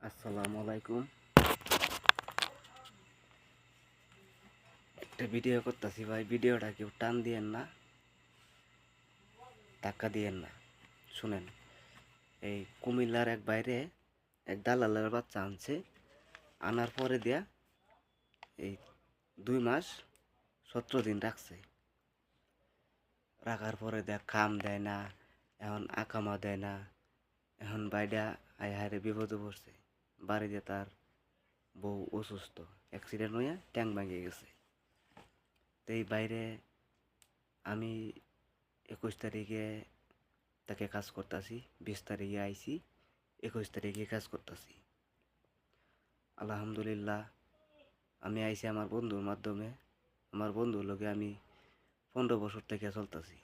আসসালামু আলাইকুম। একটা ভিডিও করতেছি ভাই, ভিডিওটা কেউ টান দিয়েন না, ধাক্কা দিয়েন না। শুনেন, এই কুমিল্লার এক বাইরে এক দালালের বাচ্চা আনছে। আনার পরে দিয়া এই 2 মাস 17 দিন রাখছে। রাখার পরে দেয়া কাম দেয় না, এখন আকামা দেয় না। এখন বাইডা আয় হায়রে বিপদে পড়ছে। বাড়িতে তার বউ অসুস্থ, অ্যাক্সিডেন্ট হইয়া ট্যাং ভেঙে গেছে। তো এই বাইরে আমি 21 তারিখে তাকে কাজ করতেছি, 20 তারিখে আইছি, 21 তারিখে কাজ করতেছি। আলহামদুলিল্লাহ, আমি আইছি আমার বন্ধুর মাধ্যমে। আমার বন্ধুর লগে আমি 15 বছর থেকে চলতেছি।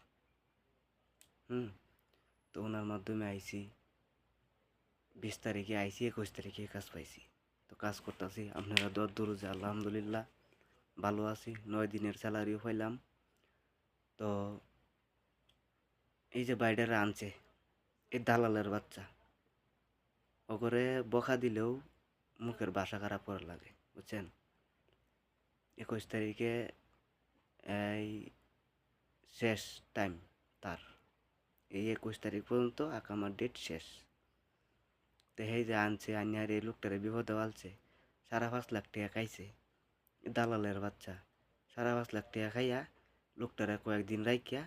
তো ওনার মাধ্যমে আইছি, 20 তারিখে আইছি, 21 তারিখে কাজ পাইছি। তো কাজ করতেছি, আপনারা দূর যে আলহামদুলিল্লাহ ভালো আছি। 9 দিনের স্যালারিও পাইলাম। তো এই যে বাইডারে আনছে, এই দালালের বাচ্চা, ওগরে বকা দিলেও মুখের ভাষা খারাপ করা লাগে, বুঝছেন। 21 তারিখে এই শেষ টাইম তার। এই 21 তারিখ পর্যন্ত আকামার ডেট শেষ। তো এই যে আনছে, আনিয়ার এই লোকটারে বিপদে ফেলছে। 5.5 লাখ টাকা খাইছে দালালের বাচ্চা। 5.5 লাখ টাকা খাইয়া লোকটারে কয়েকদিন রাখিয়া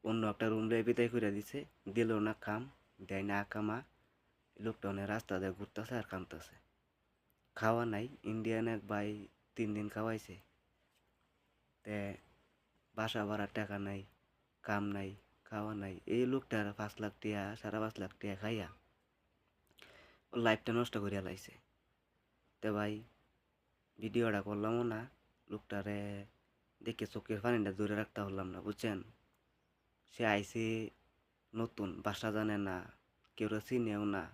অন্য একটা রুম লয়ে বিদায় করে দিছে। দিল না কাম, দেয় না আকামা। লোকটা অনেক রাস্তা দিয়ে ঘুরতেছে আর কামতেছে। খাওয়া নাই। ইন্ডিয়ান এক ভাই 3 দিন খাওয়াইছে। তে বাসা ভাড়ার টাকা নাই, কাম নাই, খাওয়া নাই। এই লোকটার 5 লাখ টাকা, 5.5 লাখ টাকা খাইয়া ওর লাইফটা নষ্ট করিয়া লাইছে। তে ভাই ভিডিওটা করলামও না, লোকটারে দেখে চোখের পানিটা ধরে রাখতে পারলাম না, বুঝছেন। সে আইসি নতুন, বাসা জানে না, কেউ চিনেও না।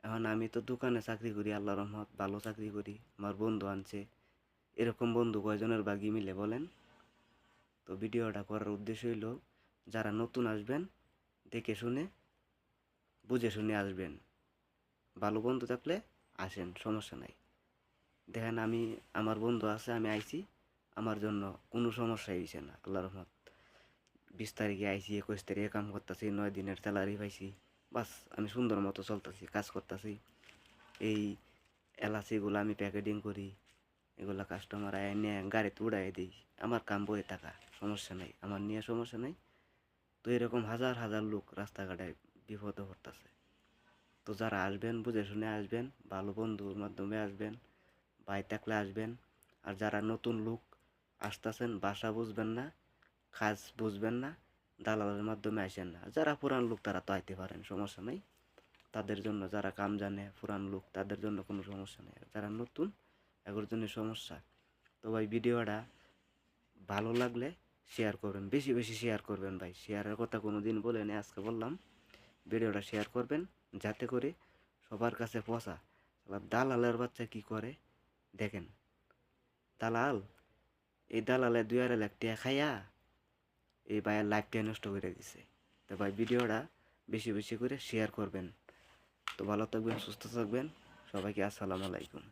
এখন আমি তো দোকানে চাকরি করি, আল্লাহর রহমত ভালো চাকরি করি। আমার বন্ধু আনছে। এরকম বন্ধু কয়জনের বাগি মিলে বলেন। তো ভিডিওটা করার উদ্দেশ্য হইল, যারা নতুন আসবেন দেখে শুনে বুঝে শুনে আসবেন। ভালো বন্ধু থাকলে আসেন, সমস্যা নাই। দেখেন, আমার বন্ধু আছে, আমি আইছি, আমার জন্য কোনো সমস্যাই হয়েছে না, আল্লাহর রহমত। 20 তারিখে আইছি, 21 তারিখে কাম করতেছি, 9 দিনের স্যালারি পাইছি। বাস, আমি সুন্দর মতো চলতেছি, কাজ করতেছি। এই এলাচিগুলো আমি প্যাকেটিং করি, এগুলা কাস্টমার আয় নিয়ে গাড়িতে উড়াই দিই। আমার কাম বয়ে থাকা, সমস্যা নাই, আমার নিয়ে সমস্যা নাই। তো এরকম হাজার হাজার লোক রাস্তাঘাটে বিপদে পড়তেছে। তো যারা আসবেন বুঝে শুনে আসবেন, ভালো বন্ধুর মাধ্যমে আসবেন, ভাই থাকলে আসবেন। আর যারা নতুন লোক আসতেছেন, ভাষা বুঝবেন না, কাজ বুঝবেন না, দালালের মাধ্যমে আসেন না। যারা পুরান লোক তারা তো আইতে পারেন, সমস্যা নাই। তাদের জন্য, যারা কাম জানে, পুরান লোক, তাদের জন্য কোনো সমস্যা নেই। যারা নতুন, এগুলোর জন্য সমস্যা। তো ভাই ভিডিওটা ভালো লাগলে শেয়ার করবেন, বেশি বেশি শেয়ার করবেন ভাই। শেয়ারের কথা কোনো দিন বলেনি, আজকে বললাম। ভিডিওটা শেয়ার করবেন যাতে করে সবার কাছে পৌঁছা। দালালের বাচ্চা কি করে দেখেন। দালাল, এই দালালে 2.5 লাখ টাকা খাইয়া এই ভাইয়ের লাইফটাই নষ্ট করে দিছে। তো ভাই ভিডিওটা বেশি বেশি করে শেয়ার করবেন। তো ভালো থাকবেন, সুস্থ থাকবেন। সবাইকে আসসালামু আলাইকুম।